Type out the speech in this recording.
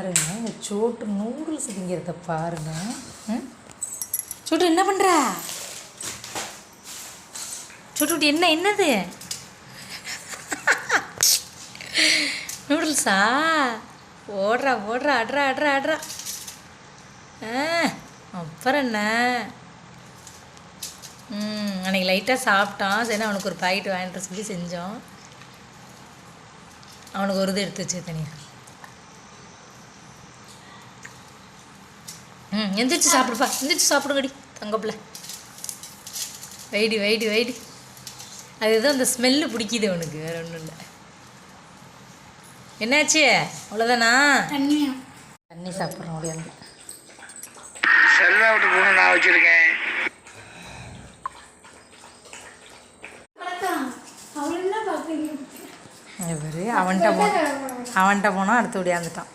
பாருங்க, இந்த சோட்டு நூடுல்ஸ் திங்கிறத பாருங்க. சோட்டு என்ன பண்ணுற? சோட்டு என்னது நூடுல்ஸா? ஓடுறா ஓடுறா அட்ரா அட்ரா அட்ரா. அப்புறம் என்ன, அன்றைக்கி லைட்டாக சாப்பிட்டான். சரி அவனுக்கு ஒரு பாக்கெட் வாங்கிட்டு சொல்லி செஞ்சோம். அவனுக்கு ஒரு இது எடுத்து வச்சு தனியாக. எந்திரிச்சு சாப்பிடுப்பா, எந்திரிச்சு சாப்பிடுங்கடி தங்கப்பில். வைடி வைடி வைடி. அதுதான் அந்த ஸ்மெல்லு பிடிக்குது அவனுக்கு, வேறு ஒன்றும் இல்லை. என்னாச்சு? அவ்வளோதானா? தண்ணி சாப்பிட்றோம். அப்படியே செல்வா விட்டு போகணும் நான் வச்சுருக்கேன். அவன்கிட்ட போனால் அடுத்து ஓடியாந்துட்டான்.